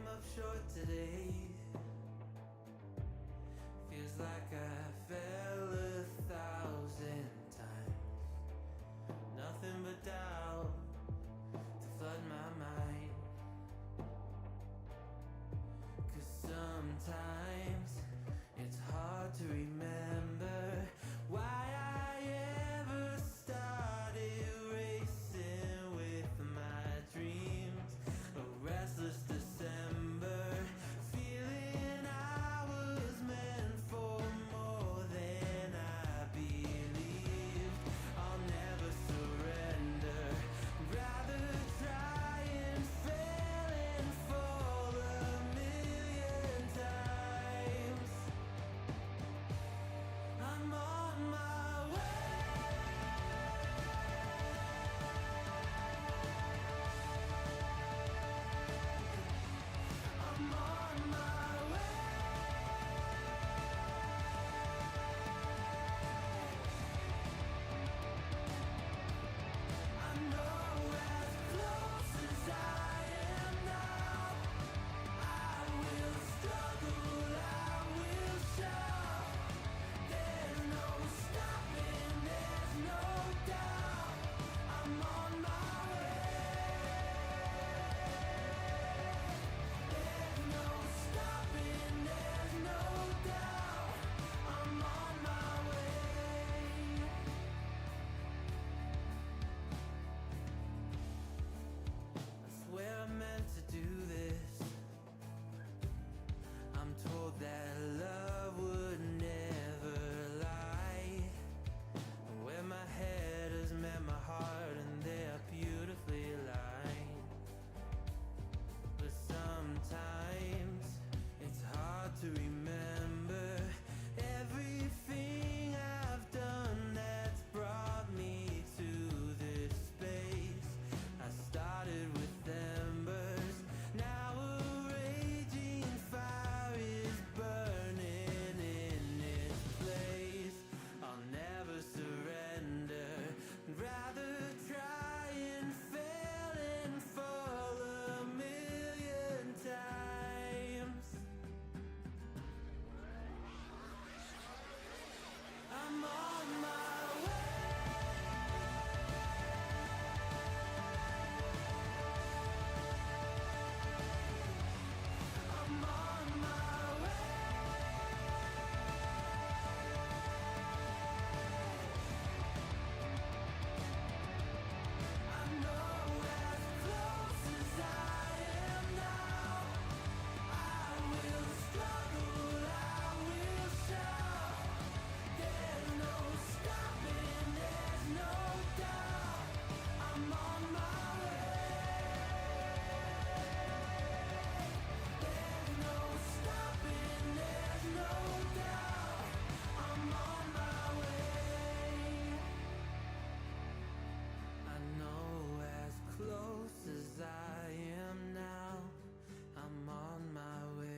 up short today. Feels like I fell 1,000 times. Nothing but doubt to flood my mind. 'Cause sometimes it's hard to remember why I ever started racing with my dreams. A restless December, feeling I was meant for more than I believed. I'll never surrender, rather try and fail and fall 1,000,000 times. I'm on my way. I'm on my way. I know as close as I am now, I will struggle, I will shout. There's no stopping, there's no doubt. I'm on my way. There's no stopping, there's no doubt. I'm on my way. I swear I meant to do this. I'm told that love would never lie. Where my head has met my heart and they are beautifully aligned. But sometimes it's hard to remember everything I've done that's brought me to this space. I started with embers, now a raging fire is burning in its place. I'll never surrender, rather try and fail and fall 1,000,000 times. I'm on my way. I'm on my way. I know as close as I am now, I will struggle, I will shout. There's no stopping, there's no doubt. I'm on my way. There's no stopping, there's no doubt. I'm on my way. I know as close as I am now, I'm on my way.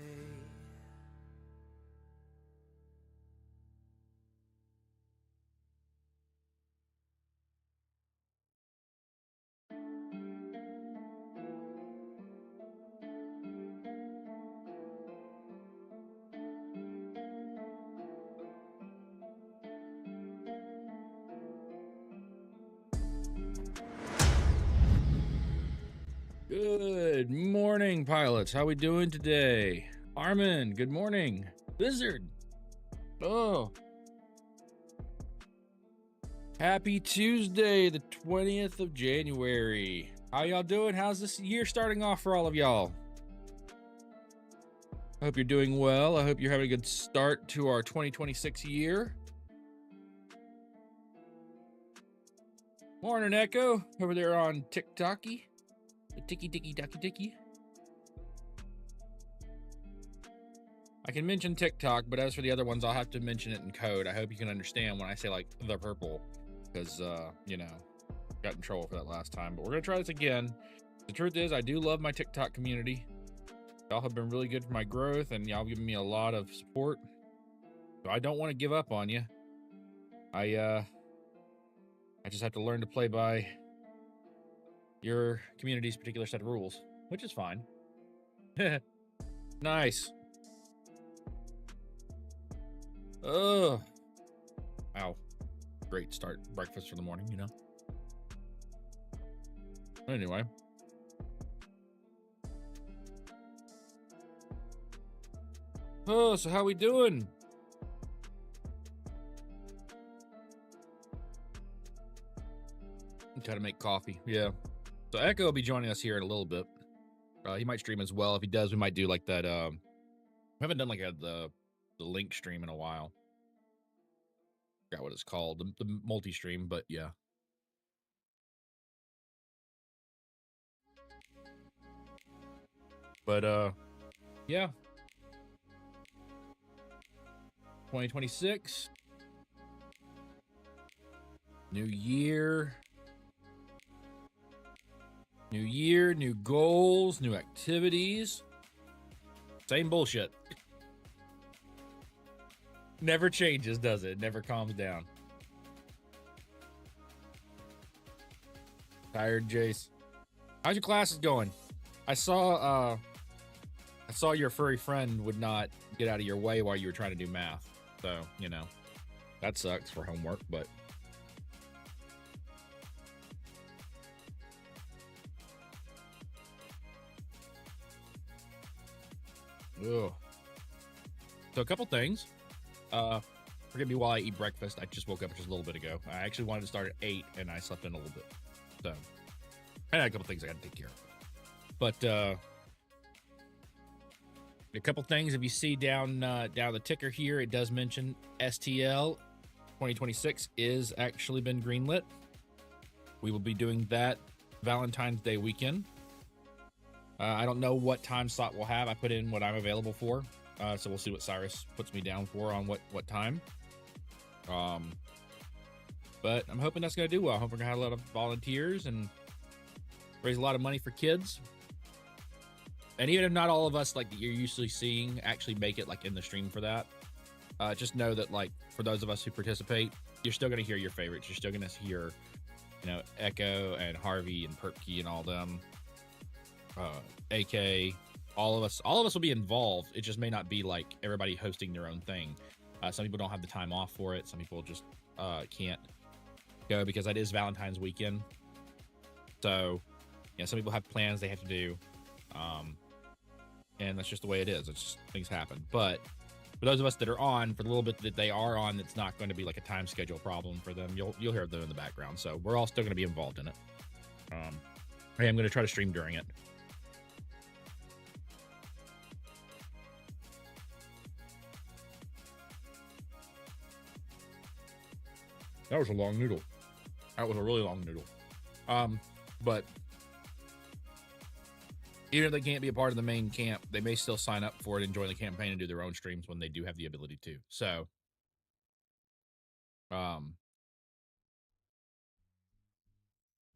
Good morning, pilots. How we doing today? Armin, good morning. Lizard. Oh. Happy Tuesday, the 20th of January. How y'all doing? How's this year starting off for all of y'all? I hope you're doing well. I hope you're having a good start to our 2026 year. Morning, Echo, over there on TikToky. The ticky. I can mention TikTok, but as for the other ones, I'll have to mention it in code. I hope you can understand when I say like the purple, because you know, got in trouble for that last time. But we're gonna try this again. The truth is, I do love my TikTok community. Y'all have been really good for my growth, and y'all given me a lot of support. So I don't want to give up on you. I just have to learn to play by your community's particular set of rules, which is fine. Nice. Oh, wow. Great start. Breakfast for the morning, you know? Anyway. Oh, so how we doing? Gotta make coffee. Yeah. So Echo will be joining us here in a little bit. He might stream as well. If he does, we might do like that. We haven't done like the link stream in a while. Forgot what it's called. The multi-stream, but yeah. But yeah. 2026. New year. New year, new goals, new activities. Same bullshit. Never changes, does it? Never calms down. Tired, Jace. How's your classes going? I saw your furry friend would not get out of your way while you were trying to do math. So, you know, that sucks for homework, but ugh. So a couple things. Forgive me while I eat breakfast. I just woke up just a little bit ago. I actually wanted to start at 8 and I slept in a little bit. So I had a couple things I got to take care of. But a couple things. If you see down the ticker here, it does mention STL 2026 is actually been greenlit. We will be doing that Valentine's Day weekend. I don't know what time slot we'll have. I put in what I'm available for. So we'll see what Cyrus puts me down for on what time. But I'm hoping that's going to do well. I hope we're going to have a lot of volunteers and raise a lot of money for kids. And even if not all of us like that you're usually seeing actually make it like in the stream for that, just know that like for those of us who participate, you're still going to hear your favorites. You're still going to hear, you know, Echo and Harvey and Perpkey and all them. AK, all of us will be involved. It just may not be like everybody hosting their own thing. Some people don't have the time off for it. Some people just can't go because that is Valentine's weekend. So, yeah, some people have plans they have to do, and that's just the way it is. It's just, things happen. But for those of us that are on, for the little bit that they are on, it's not going to be like a time schedule problem for them. You'll hear them in the background. So we're all still going to be involved in it. I am going to try to stream during it. That was a long noodle. That was a really long noodle. But even if they can't be a part of the main camp, they may still sign up for it and join the campaign and do their own streams when they do have the ability to. So,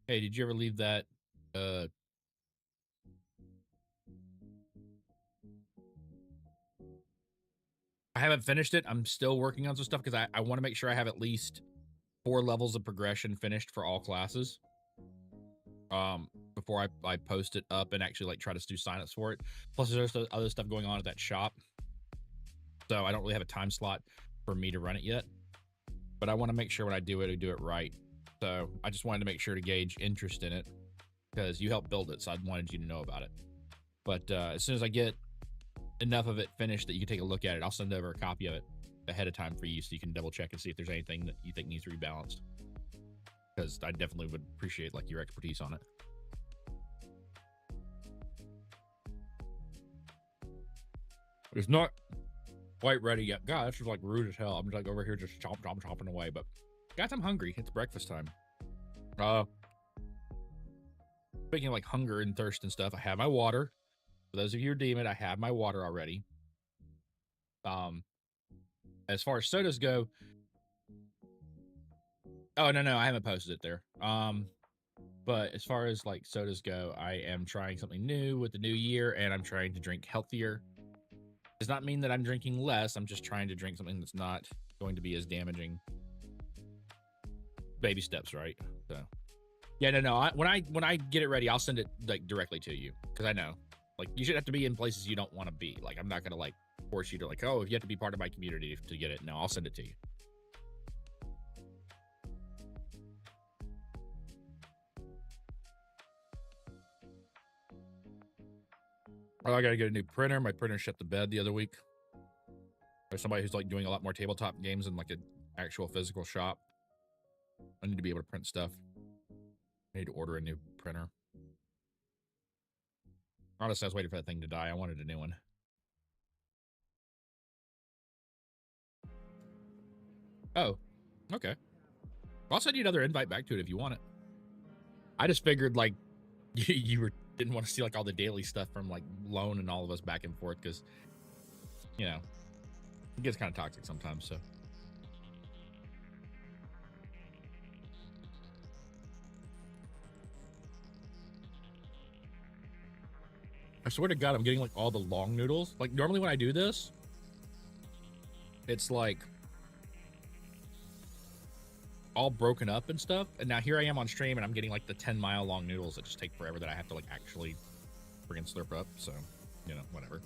hey, did you ever leave that? I haven't finished it. I'm still working on some stuff because I want to make sure I have at least 4 levels of progression finished for all classes. Before I post it up and actually like try to do signups for it. Plus there's other stuff going on at that shop. So I don't really have a time slot for me to run it yet. But I want to make sure when I do it right. So I just wanted to make sure to gauge interest in it because you helped build it. So I wanted you to know about it. But as soon as I get enough of it finished that you can take a look at it, I'll send over a copy of it ahead of time for you so you can double check and see if there's anything that you think needs to be balanced. Because I definitely would appreciate like your expertise on it. It's not quite ready yet. God, that's just like rude as hell. I'm just like over here just chomping away. But guys, I'm hungry. It's breakfast time. Speaking of like hunger and thirst and stuff, I have my water. For those of you who deem it, I have my water already. As far as sodas go, oh no, I haven't posted it there. But as far as like sodas go, I am trying something new with the new year, and I'm trying to drink healthier. Does not mean that I'm drinking less. I'm just trying to drink something that's not going to be as damaging. Baby steps, right? So, yeah, no. When I get it ready, I'll send it like directly to you because I know Like, you should have to be in places you don't want to be. Like, I'm not gonna like force you to like, oh, if you have to be part of my community to get it. No, I'll send it to you. Oh, I gotta get a new printer. My printer shut the bed the other week. There's somebody who's like doing a lot more tabletop games in like an actual physical shop. I need to be able to print stuff. I need to order a new printer. Honestly, I was waiting for that thing to die. I wanted a new one. Oh, okay. I'll send you another invite back to it if you want it. I just figured like you didn't want to see like all the daily stuff from like Lone and all of us back and forth because, you know, it gets kind of toxic sometimes. So. I swear to God, I'm getting like all the long noodles. Like normally when I do this, it's like all broken up and stuff. And now here I am on stream and I'm getting like the 10-mile long noodles that just take forever that I have to like actually freaking slurp up. So, you know, whatever.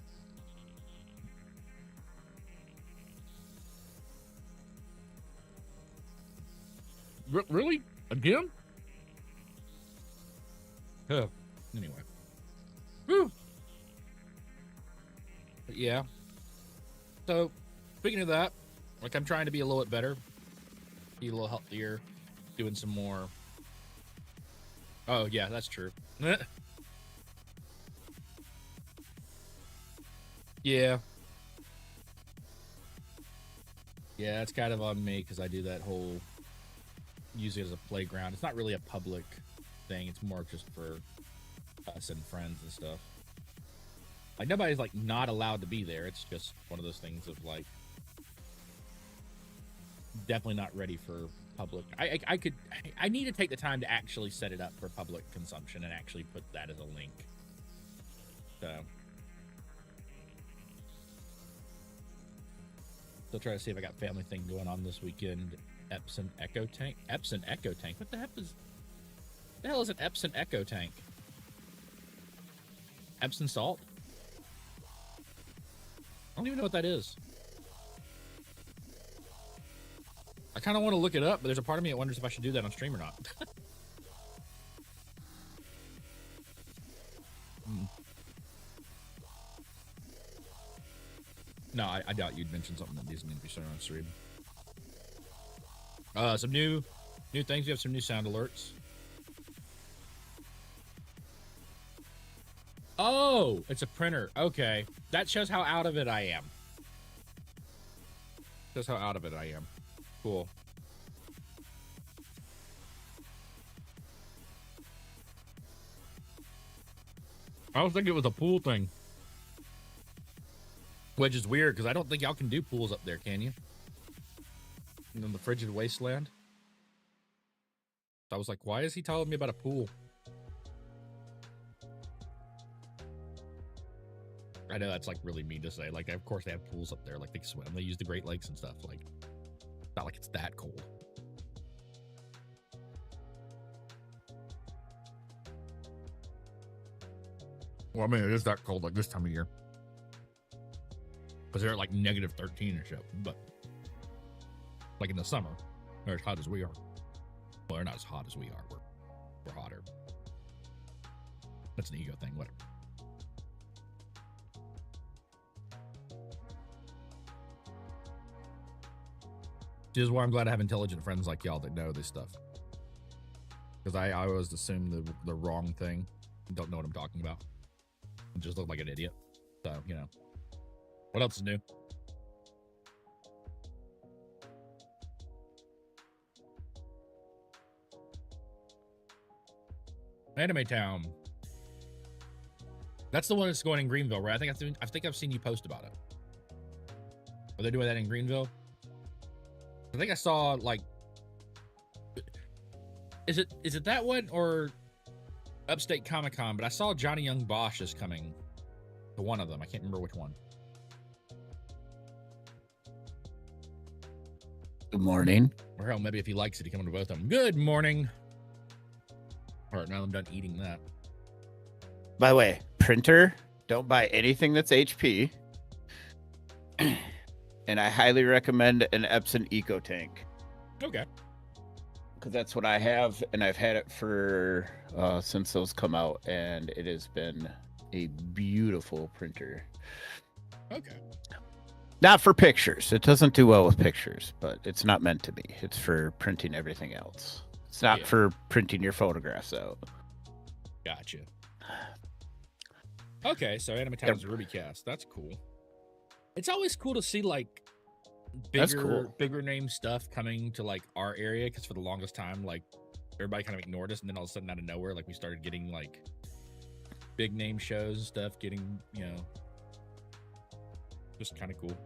Really? Again? Anyway. Whew. But yeah. So, speaking of that, like I'm trying to be a little bit better. Be a little healthier. Doing some more. Oh, yeah, that's true. Yeah. Yeah, it's kind of on me because I do that whole use it as a playground. It's not really a public thing. It's more just for us and friends and stuff. Like nobody's like not allowed to be there. It's just one of those things of like definitely not ready for public. I need to take the time to actually set it up for public consumption and actually put that as a link. So still try to see if I got family thing going on this weekend. Epson Echo Tank. Epson Echo Tank. What the hell is an Epson Echo Tank? Epsom salt? I don't even know what that is. I kind of want to look it up, but there's a part of me that wonders if I should do that on stream or not. No, I doubt you'd mention something that doesn't need to be shown on stream. Some new things. We have some new sound alerts. Oh, it's a printer. Okay. That shows how out of it I am. Shows how out of it I am. Cool. I was thinking it was a pool thing. Which is weird, because I don't think y'all can do pools up there, can you? In the frigid wasteland? I was like, why is he telling me about a pool? I know that's like really mean to say. Like, of course they have pools up there. Like, they swim. They use the Great Lakes and stuff. Like, it's not like it's that cold. Well, I mean, it is that cold like this time of year. Because they're at like negative 13 and shit. But, like in the summer, they're as hot as we are. Well, they're not as hot as we are. We're hotter. That's an ego thing, whatever. This is why I'm glad I have intelligent friends like y'all that know this stuff. Because I always assume the wrong thing. Don't know what I'm talking about. I just look like an idiot. So, you know. What else is new? Anime Town. That's the one that's going in Greenville, right? I think I've seen you post about it. Are they doing that in Greenville? I think I saw like, is it that one or Upstate Comic Con? But I saw Johnny Young Bosch is coming to one of them. I can't remember which one. Good morning. Or hell, maybe if he likes it, he come to both of them. Good morning. All right, now I'm done eating that. By the way, printer Don't buy anything that's HP. And I highly recommend an Epson Eco Tank. Okay. Because that's what I have, and I've had it for since those come out, and it has been a beautiful printer. Okay. Not for pictures. It doesn't do well with pictures, but it's not meant to be. It's for printing everything else. It's not for printing your photographs out. Gotcha. Okay, so Anime Town's RubyCast. That's cool. It's always cool to see like bigger name stuff coming to like our area, because for the longest time, like everybody kind of ignored us, and then all of a sudden out of nowhere, like we started getting like big name shows and stuff, getting, you know, just kind of cool.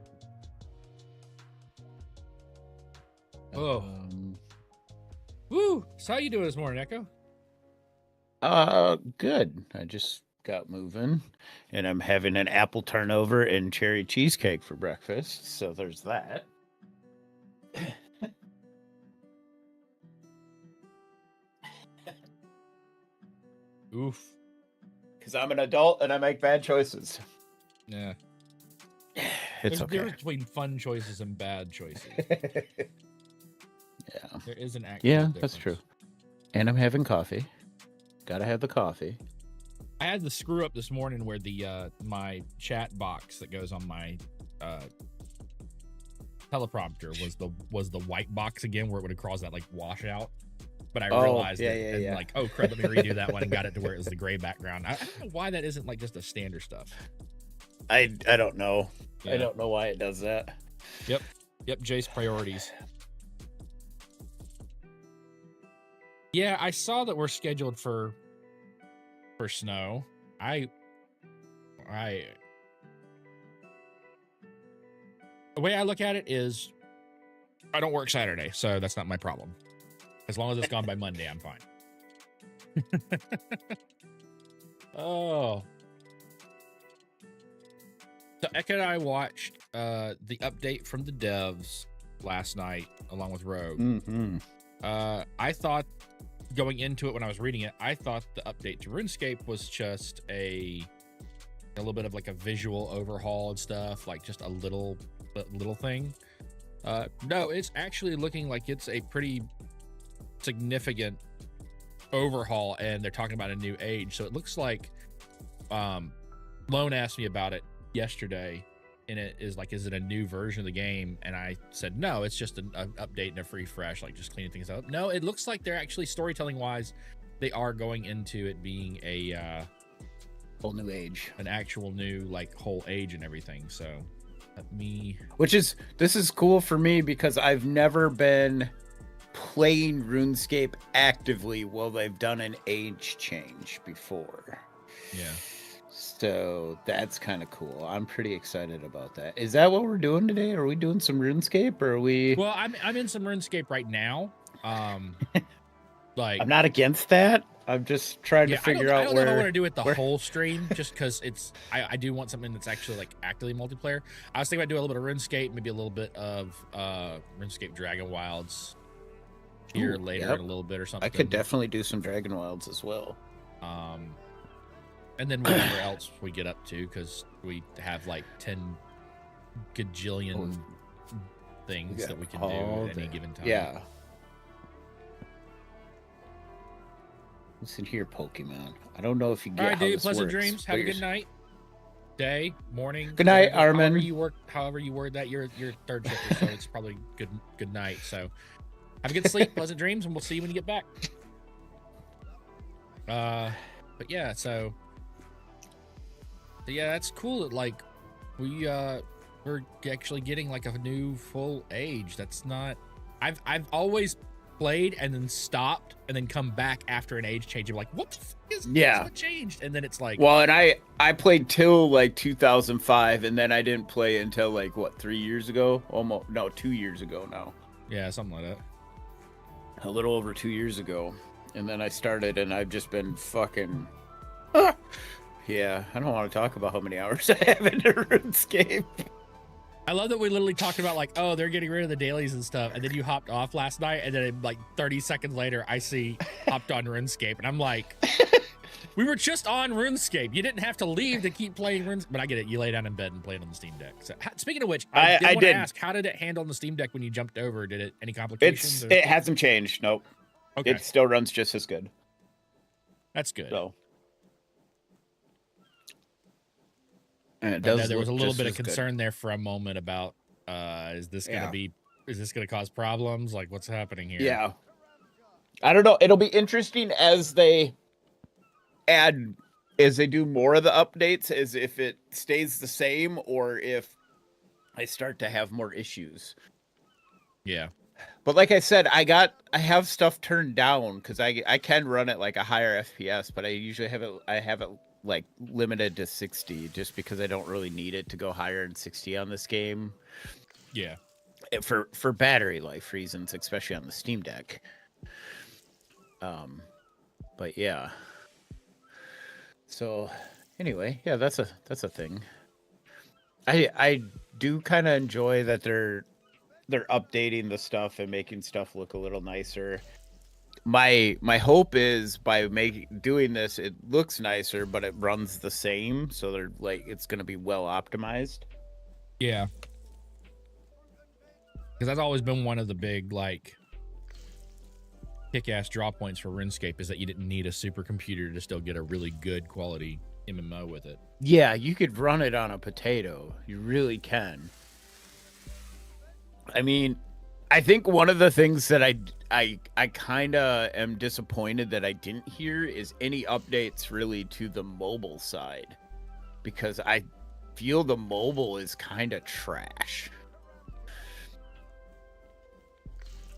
Oh, woo! So how you doing this morning, Echo? Good. I just got moving, and I'm having an apple turnover and cherry cheesecake for breakfast. So there's that. Oof. Because I'm an adult and I make bad choices. Yeah. It's There's a okay. difference between fun choices and bad choices. Yeah. There is an actual Yeah, difference. that's true. And I'm having coffee. Gotta have the coffee. I had the screw up this morning where the my chat box that goes on my teleprompter was the white box again, where it would have caused that like washout. But I realized it and like, oh crap, let me redo that one and got it to where it was the gray background. I don't know why that isn't like just a standard stuff. I don't know. Yeah. I don't know why it does that. Yep, Jace priorities. Yeah, I saw that we're scheduled for snow. The way I look at it is I don't work Saturday, so that's not my problem. As long as it's gone by Monday, I'm fine. Oh. So Eka and I watched the update from the devs last night along with Rogue. Mm-hmm. I thought going into it when I was reading it, I thought the update to RuneScape was just a little bit of like a visual overhaul and stuff, like just a little thing. No, it's actually looking like it's a pretty significant overhaul, and they're talking about a new age. So it looks like Lone asked me about it yesterday, and it is like, is it a new version of the game? And I said no, it's just an update and a refresh, like just cleaning things up. No, it looks like they're actually storytelling wise, they are going into it being a whole new age, an actual new like whole age and everything. So this is cool for me because I've never been playing RuneScape actively while they've done an age change before. Yeah. So that's kind of cool. I'm pretty excited about that. Is that what we're doing today? Are we doing some RuneScape, or are we? Well, I'm in some RuneScape right now. Like I'm not against that. I'm just trying to figure out I don't where. know if I want to do it the whole stream, just because it's I do want something that's actually like actively multiplayer. I was thinking about doing a little bit of RuneScape, maybe a little bit of RuneScape Dragon Wilds here later in a little bit or something. I could definitely do some Dragon Wilds as well. And then whatever else we get up to, because we have like 10 gajillion things that we can do at any given time. Yeah. Listen here, Pokemon. I don't know if you get all right, how dude. this Pleasant works, dreams. Have a good night, day, morning. Good night, whatever, Armin. However you word that. You're third shifter, so it's probably good night. So have a good sleep, pleasant dreams, and we'll see you when you get back. But yeah, so yeah, that's cool that like we're actually getting like a new full age. That's not I've always played and then stopped and then come back after an age change. I'm like, what the fuck is what changed? And then it's like, well, and I played till like 2005, and then I didn't play until like what, 3 years ago? Almost, no, 2 years ago now. Yeah, something like that. A little over 2 years ago, and then I started, and I've just been fucking. Yeah, I don't want to talk about how many hours I have into RuneScape. I love that we literally talked about like, oh, they're getting rid of the dailies and stuff, and then you hopped off last night, and then like 30 seconds later, I see hopped on RuneScape, and I'm like, We were just on RuneScape. You didn't have to leave to keep playing RuneScape. But I get it. You lay down in bed and play it on the Steam Deck. So, speaking of which, I did want to ask, how did it handle on the Steam Deck when you jumped over? Did it any complications? It hasn't changed. Nope. Okay. It still runs just as good. That's good. So. And it does. There was a little bit of concern there for a moment about is this gonna cause problems? Like, what's happening here? Yeah. I don't know. It'll be interesting as they do more of the updates, as if it stays the same or if I start to have more issues. Yeah. But like I said, I have stuff turned down because I can run it like a higher FPS, but I usually have it like limited to 60 just because I don't really need it to go higher than 60 on this game. Yeah. For battery life reasons, especially on the Steam Deck. But yeah. So anyway, yeah, that's a thing. I do kind of enjoy that they're updating the stuff and making stuff look a little nicer. My hope is by doing this, it looks nicer, but it runs the same, so they're like it's going to be well optimized. Yeah. Because that's always been one of the big like kick-ass draw points for RuneScape is that you didn't need a supercomputer to still get a really good quality MMO with it. Yeah, you could run it on a potato. You really can. I mean, I think one of the things that I kind of am disappointed that I didn't hear is any updates really to the mobile side, because I feel the mobile is kind of trash.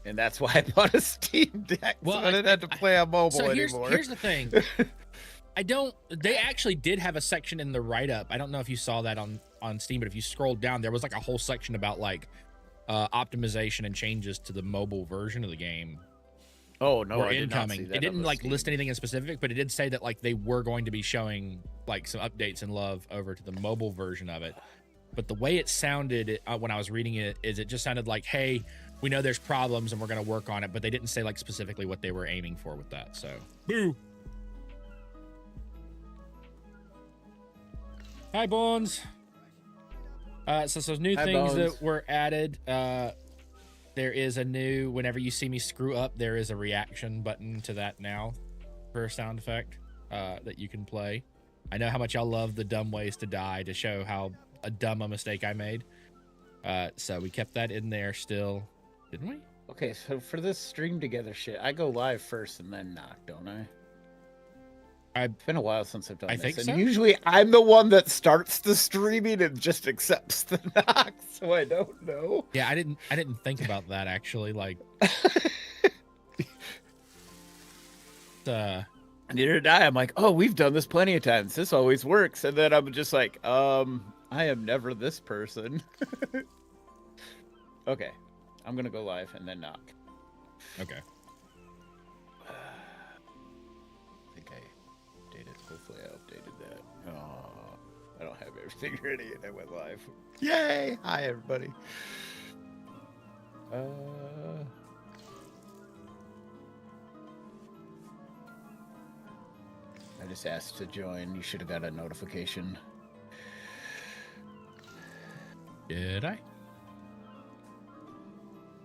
And that's why I bought a Steam Deck. Well, so I didn't have to play on mobile anymore. Here's the thing. They actually did have a section in the write-up. I don't know if you saw that on Steam, but if you scrolled down, there was like a whole section about like optimization and changes to the mobile version of the game. Oh no, I incoming. Did not see that. It didn't like Steam. List anything in specific, but it did say that like they were going to be showing like some updates and love over to the mobile version of it. But the way it sounded when I was reading it is it just sounded like, hey, we know there's problems and we're going to work on it, but they didn't say like specifically what they were aiming for with that. So, boo. Hi, Bones. So some new things Bones. that were added. There is a new, whenever you see me screw up, there is a reaction button to that now for a sound effect that you can play. I know how much y'all love the dumb ways to die to show how dumb a mistake I made. So we kept that in there still, didn't we? Okay, so for this stream together shit, I go live first and then knock, don't I? It's been a while since I've done this. Think and so. Usually I'm the one that starts the streaming and just accepts the knock, so I don't know. Yeah, I didn't think about that actually. Like, neither did I. I'm like, oh, we've done this plenty of times. This always works. And then I'm just like, I am never this person. Okay, I'm gonna go live and then knock. Okay. Hopefully I updated that. Oh, I don't have everything ready and I went live. Yay! Hi, everybody. I just asked to join. You should have got a notification. Did I?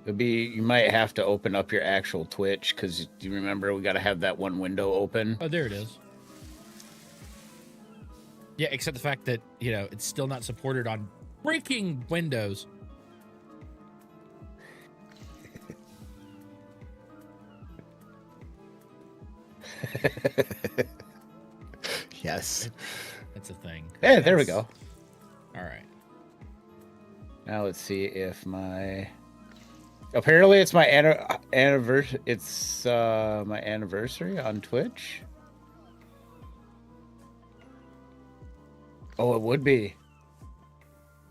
You might have to open up your actual Twitch, because you remember we got to have that one window open. Oh, there it is. Yeah, except the fact that, you know, it's still not supported on freaking Windows. Yes. That's a thing. Yeah, there we go. All right. Now let's see if apparently it's my anniversary. It's my anniversary on Twitch. Oh, it would be.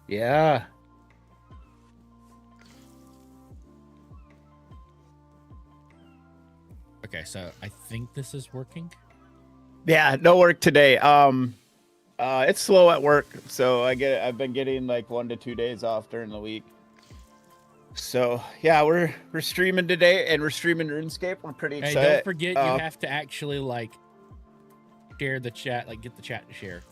Yeah. Okay, so I think this is working. Yeah, no work today. It's slow at work, so I've been getting like 1 to 2 days off during the week. So yeah, we're streaming today, and we're streaming RuneScape. We're pretty excited. Hey, don't forget you have to actually like share the chat, like get the chat to share.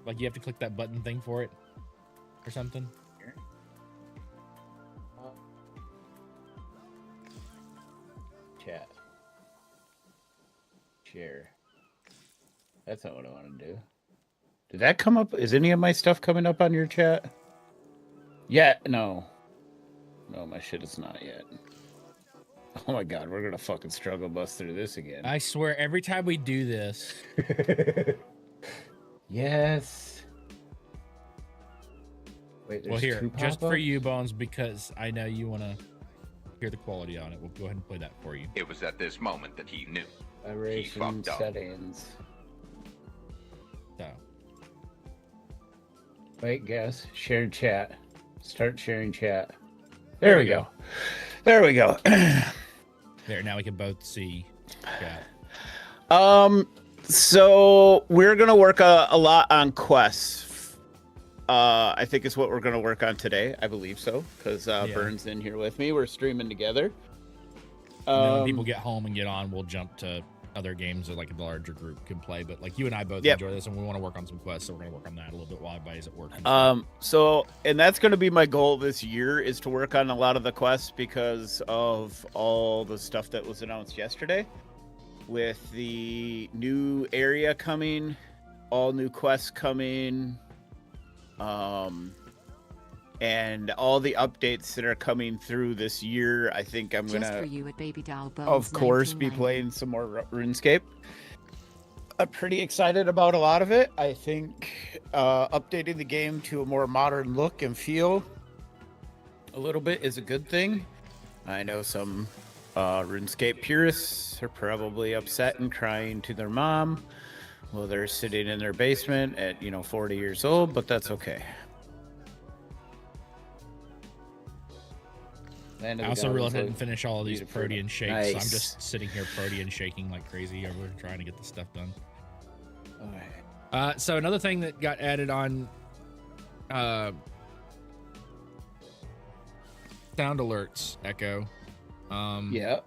Like you have to click that button thing for it or something. Chat. Share. That's not what I want to do. Did that come up? Is any of my stuff coming up on your chat? Yeah, no. No, my shit is not yet. Oh my god, we're gonna fucking struggle bust through this again. I swear, every time we do this. Yes. Wait, Well, here, just for you, Bones, because I know you want to hear the quality on it. We'll go ahead and play that for you. It was at this moment that he knew. Vibration fucked up. settings. So, Wait, guess. Shared chat. Start sharing chat. There we go. There we go. there, now we can both see chat. So we're gonna work a lot on quests. I think is what we're gonna work on today. I believe so, because Burns in here with me. We're streaming together. And then when people get home and get on, we'll jump to other games that like a larger group can play. But like you and I both enjoy this, and we want to work on some quests, so we're gonna work on that a little bit while everybody's at work. So and that's gonna be my goal this year, is to work on a lot of the quests because of all the stuff that was announced yesterday. With the new area coming, all new quests coming, and all the updates that are coming through this year, I think I'm Just gonna, for you at Baby Doll Bones of course, be 1990. playing some more RuneScape. I'm pretty excited about a lot of it. I think updating the game to a more modern look and feel a little bit is a good thing. I know some RuneScape purists are probably upset and crying to their mom while they're sitting in their basement at 40 years old, but that's okay. I also realized I didn't finish all of these beautiful. protein shakes. Nice. So I'm just sitting here protein shaking like crazy. We're trying to get this stuff done. All right. So another thing that got added on sound alerts, Echo. Yeah.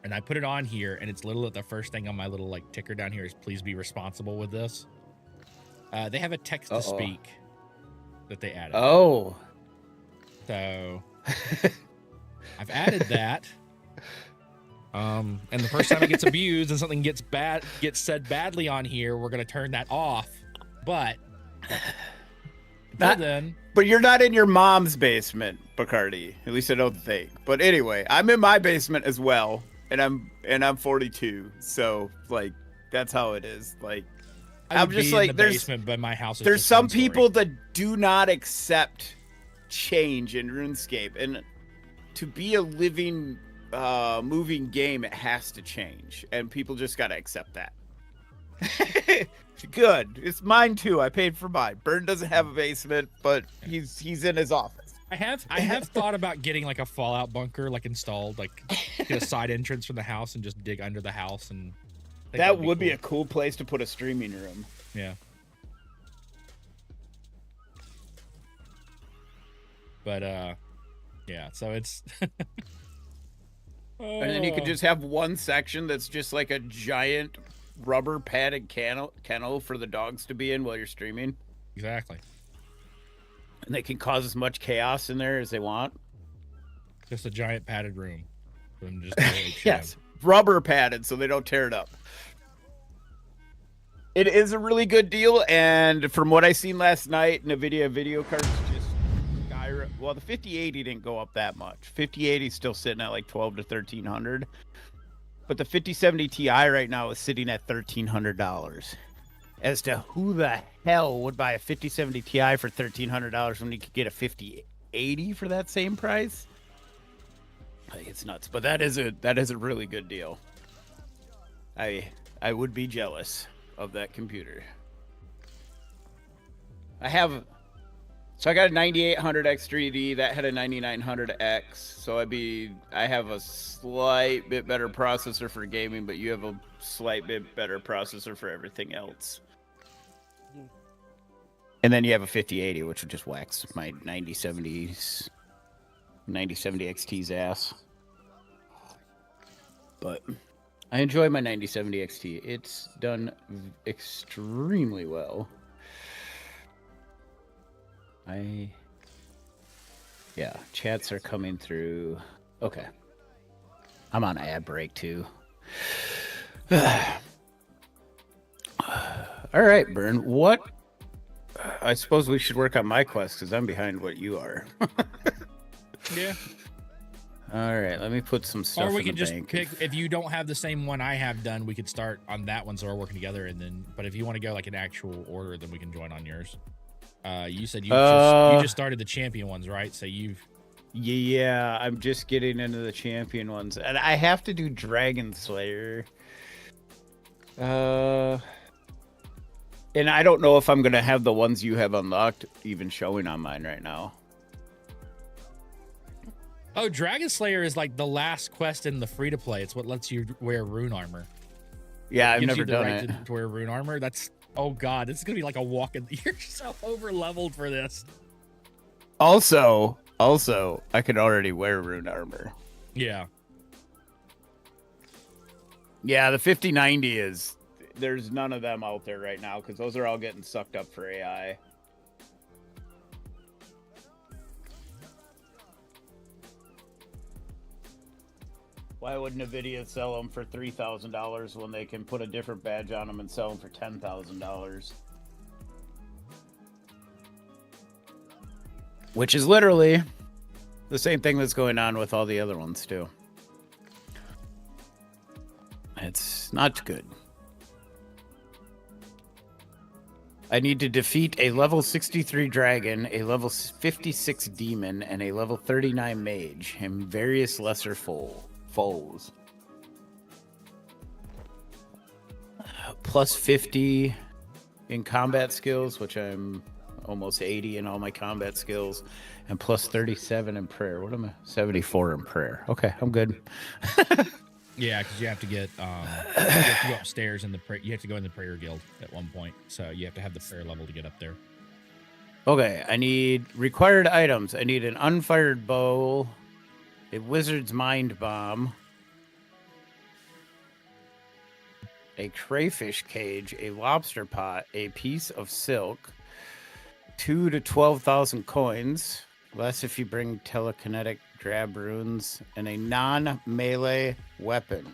And I put it on here, and it's literally the first thing on my little like ticker down here is please be responsible with this. They have a text to speak that they added. Oh. So I've added that. And the first time it gets abused and something gets said badly on here, we're gonna turn that off. But until then, but you're not in your mom's basement, Bacardi. At least I don't think. But anyway, I'm in my basement as well, and I'm 42. So like that's how it is. Like I'm just like in the basement, but my house is there's just some one story. people that do not accept change in RuneScape, and to be a living moving game, it has to change, and people just got to accept that. Good, it's mine too. I paid for mine. Burn doesn't have a basement, but he's in his office. I have thought about getting like a Fallout bunker like installed, like get a side entrance from the house and just dig under the house, and that would be a cool place to put a streaming room. Yeah. But yeah, so it's And then you could just have one section that's just like a giant rubber padded kennel for the dogs to be in while you're streaming. Exactly. And they can cause as much chaos in there as they want. Just a giant padded room. From just Yes, rubber padded so they don't tear it up. It is a really good deal, and from what I seen last night, NVIDIA video cards just well, the 5080 didn't go up that much. 5080 is still sitting at like 12 to 1300, but the 5070 Ti right now is sitting at $1,300. As to who the hell would buy a 5070 Ti for $1,300 when you could get a 5080 for that same price? I think it's nuts, but that is a really good deal. I would be jealous of that computer. I got a 9800X3D that had a 9900X, so I have a slight bit better processor for gaming, but you have a slight bit better processor for everything else. And then you have a 5080, which would just wax my 9070 XT's ass. But I enjoy my 9070 XT. It's done extremely well. Yeah, chats are coming through. Okay. I'm on ad break too. All right, Burn. What? I suppose we should work on my quest because I'm behind what you are. Yeah. All right, let me put some stuff Or we in could the just bank. pick, if you don't have the same one I have done, we could start on that one so we're working together. And then, but if you want to go like an actual order, then we can join on yours. You said you just started the champion ones, right? So you've. Yeah, I'm just getting into the champion ones. And I have to do Dragon Slayer. And I don't know if I'm going to have the ones you have unlocked even showing on mine right now. Oh, Dragon Slayer is like the last quest in the free to play. It's what lets you wear rune armor. Yeah, I've Gives never you the done right it. to wear rune armor. That's, oh god, this is gonna be like a walk in. You're so over leveled for this. Also, I could already wear rune armor. Yeah. Yeah, the 5090 is... There's none of them out there right now because those are all getting sucked up for AI. Why would NVIDIA sell them for $3,000 when they can put a different badge on them and sell them for $10,000? Which is literally the same thing that's going on with all the other ones, too. It's not good. I need to defeat a level 63 dragon, a level 56 demon, and a level 39 mage, and various lesser foes. Plus 50 in combat skills, which I'm almost 80 in all my combat skills, and plus 37 in prayer. What am I? 74 in prayer. Okay, I'm good. Yeah, because you have to get you have to go upstairs in the you have to go in the prayer guild at one point. So you have to have the prayer level to get up there. Okay, I need required items. I need an unfired bow, a wizard's mind bomb, a crayfish cage, a lobster pot, a piece of silk, 2 to 12,000 coins, less if you bring telekinetic drab runes, and a non-melee weapon.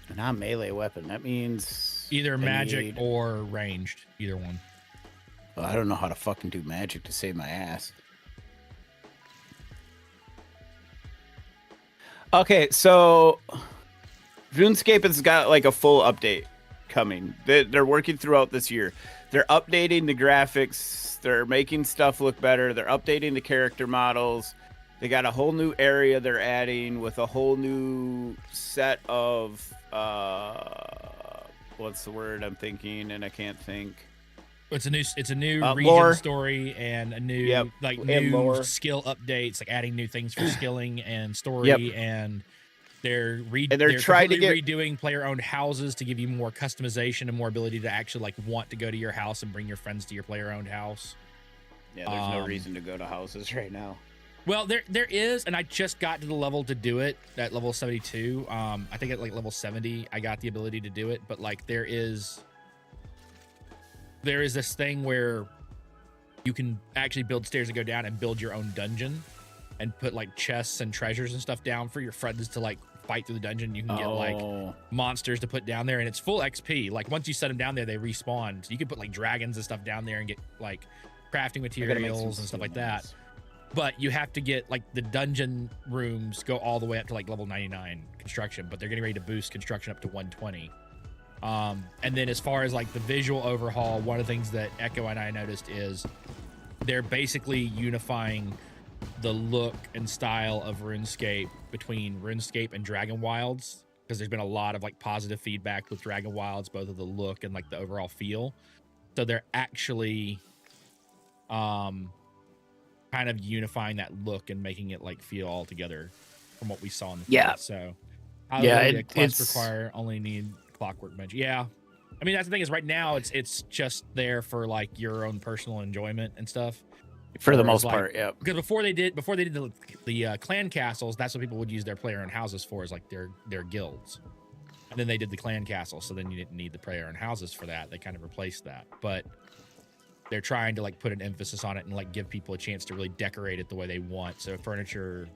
A non-melee weapon. That means Either magic or ranged, either one. Well, I don't know how to fucking do magic to save my ass. Okay, so RuneScape has got like a full update coming. They're working throughout this year. They're updating the graphics. They're making stuff look better. They're updating the character models. They got a whole new area they're adding with a whole new set of what's the word I'm thinking and I can't think. It's a new region lore. story and a new and new lore. skill updates, like adding new things for skilling and story, and they're trying to redoing player-owned houses to give you more customization and more ability to actually like want to go to your house and bring your friends to your player-owned house. Yeah, there's no reason to go to houses right now. Well, there is, and I just got to the level to do it at level 72. I think at like level 70, I got the ability to do it, but like there is this thing where you can actually build stairs that go down and build your own dungeon and put like chests and treasures and stuff down for your friends to like fight through the dungeon. You can get like monsters to put down there, and it's full XP. Like once you set them down there, they respawn. So you can put like dragons and stuff down there and get like crafting materials and stuff like that. But you have to get like the dungeon rooms go all the way up to like level 99 construction, but they're getting ready to boost construction up to 120. And then as far as like the visual overhaul, one of the things that Echo and I noticed is they're basically unifying the look and style of RuneScape between RuneScape and Dragon Wilds, because there's been a lot of like positive feedback with Dragon Wilds, both of the look and like the overall feel. So they're actually kind of unifying that look and making it like feel all together from what we saw in the field. So quest require only need clockwork magic. Yeah, I mean that's the thing is right now it's just there for like your own personal enjoyment and stuff. For the Or most like- part, yeah. Because before they did the clan castles, that's what people would use their player and houses for, is like their guilds. And then they did the clan castle, so then you didn't need the player and houses for that. They kind of replaced that. But they're trying to like put an emphasis on it and like give people a chance to really decorate it the way they want. So furniture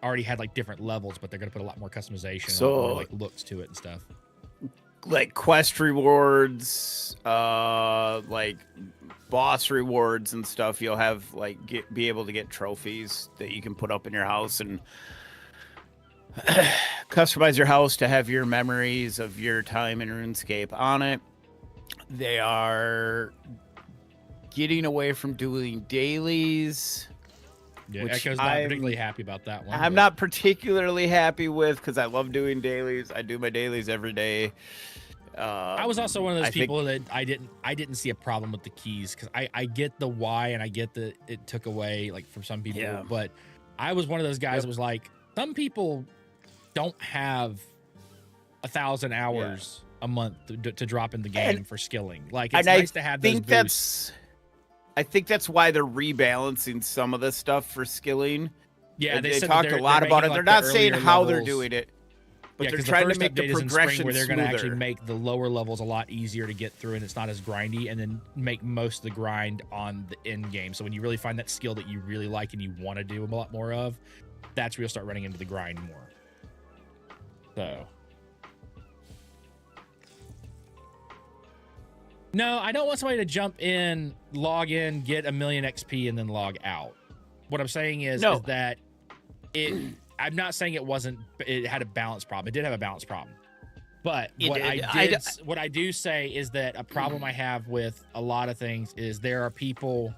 already had like different levels, but they're going to put a lot more customization, a lot more like looks to it and stuff. Like quest rewards, like boss rewards and stuff. You'll have like be able to get trophies that you can put up in your house and customize your house to have your memories of your time in RuneScape on it. They are getting away from doing dailies. Yeah, Which Echo's not particularly happy about that one. I'm but- not particularly happy with, because I love doing dailies. I do my dailies every day. I was also one of those I think- people that I didn't see a problem with the keys, because I get the why and I get that it took away like from some people, Yeah. but I was one of those guys Yep. that was like, some people don't have 1,000 hours a month to drop in the game And- for skilling. Like it's and I nice to have those think boosts. I think that's why they're rebalancing some of the stuff for skilling. Yeah, And they they said talked that a lot they're about it. making, They're like, not the saying earlier how they're levels- doing it, but Yeah, they're 'cause the trying to first make update the is in spring, progression where they're going to actually smoother. make the lower levels a lot easier to get through, and it's not as grindy, and then make most of the grind on the end game. So when you really find that skill that you really like and you want to do a lot more of, that's where you'll start running into the grind more. So no, I don't want somebody to jump in, log in, get 1,000,000 XP, and then log out. What I'm saying is that I'm not saying it had a balance problem. It did have a balance problem. But It what did. what I do say is that a problem I have with a lot of things is there are people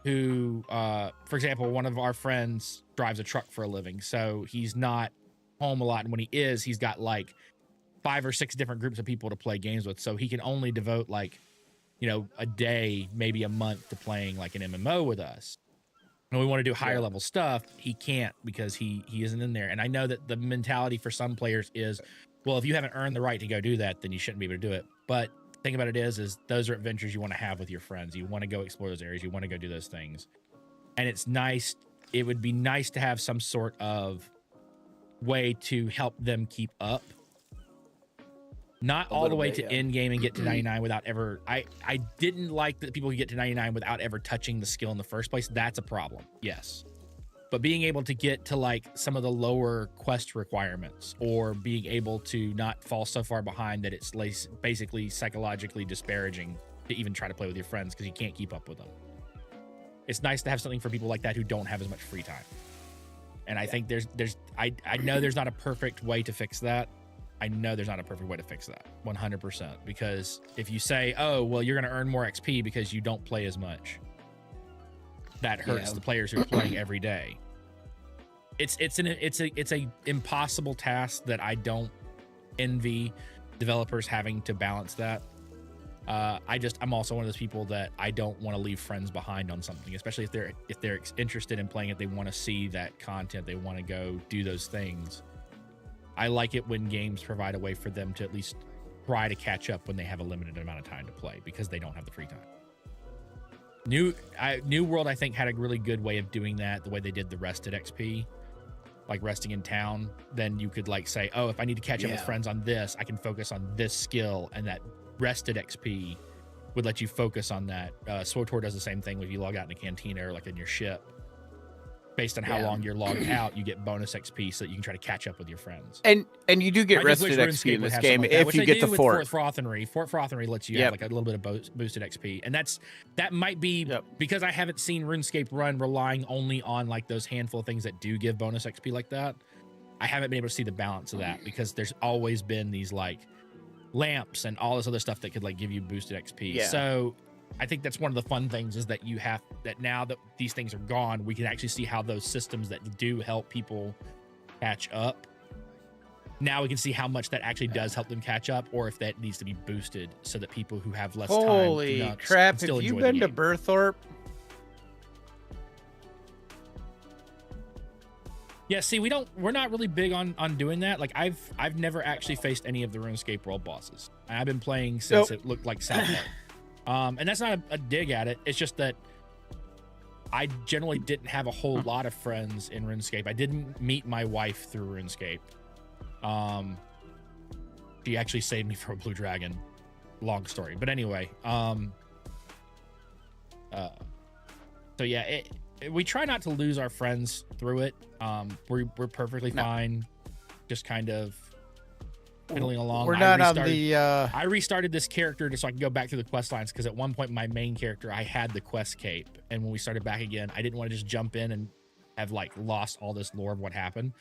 who, for example, one of our friends drives a truck for a living, so he's not home a lot. And when he is, he's got like 5 or 6 different groups of people to play games with. So he can only devote like, a day, maybe a month to playing like an MMO with us. And we want to do higher level stuff. He can't because he isn't in there. And I know that the mentality for some players is, well, if you haven't earned the right to go do that, then you shouldn't be able to do it. But the thing about it is those are adventures you want to have with your friends. You want to go explore those areas. You want to go do those things. And it's nice. It would be nice to have some sort of way to help them keep up. Not all the little way bit, to yeah. end game and get to 99 without ever. I didn't like that people could get to 99 without ever touching the skill in the first place. That's a problem. Yes. But being able to get to like some of the lower quest requirements, or being able to not fall so far behind that it's basically psychologically disparaging to even try to play with your friends because you can't keep up with them. It's nice to have something for people like that who don't have as much free time. And I think I know there's not a perfect way to fix that. I know there's not a perfect way to fix that 100%, because if you say, oh, well, you're going to earn more XP because you don't play as much, that hurts the players who are playing every day. It's a impossible task that I don't envy developers having to balance that. I'm also one of those people that I don't want to leave friends behind on something, especially if they're interested in playing it, they want to see that content, they want to go do those things. I like it when games provide a way for them to at least try to catch up when they have a limited amount of time to play, because they don't have the free time. New World, I think, had a really good way of doing that, the way they did the rested XP, like resting in town. Then you could like say, oh, if I need to catch up with friends on this, I can focus on this skill, and that rested XP would let you focus on that. SWTOR does the same thing when you log out in a cantina or like in your ship. Based on how long you're logged out, you get bonus XP so that you can try to catch up with your friends. And you do get I just rested wish XP in RuneScape would this have game something like that, if which you they get do the with fort. Fort Frothenry. Fort Frothenry lets you have like a little bit of boosted XP, and that might be because I haven't seen RuneScape run relying only on like those handful of things that do give bonus XP like that. I haven't been able to see the balance of that, because there's always been these like lamps and all this other stuff that could like give you boosted XP. Yeah. So I think that's one of the fun things, is that that now that these things are gone, we can actually see how those systems that do help people catch up. Now we can see how much that actually does help them catch up, or if that needs to be boosted so that people who have less time Holy can crap! still Have you enjoy the been to game. Burthorpe? Yeah, see, we're not really big on doing that. Like I've never actually faced any of the RuneScape World bosses. I've been playing since it looked like South Park. And that's not a dig at it. It's just that I generally didn't have a whole lot of friends in RuneScape. I didn't meet my wife through RuneScape. She actually saved me from a blue dragon. Long story, but anyway. So yeah, we try not to lose our friends through it. We're perfectly fine, just kind of fiddling along. We're not on the. I restarted this character just so I can go back through the quest lines, because at one point my main character, I had the quest cape, and when we started back again, I didn't want to just jump in and have like lost all this lore of what happened.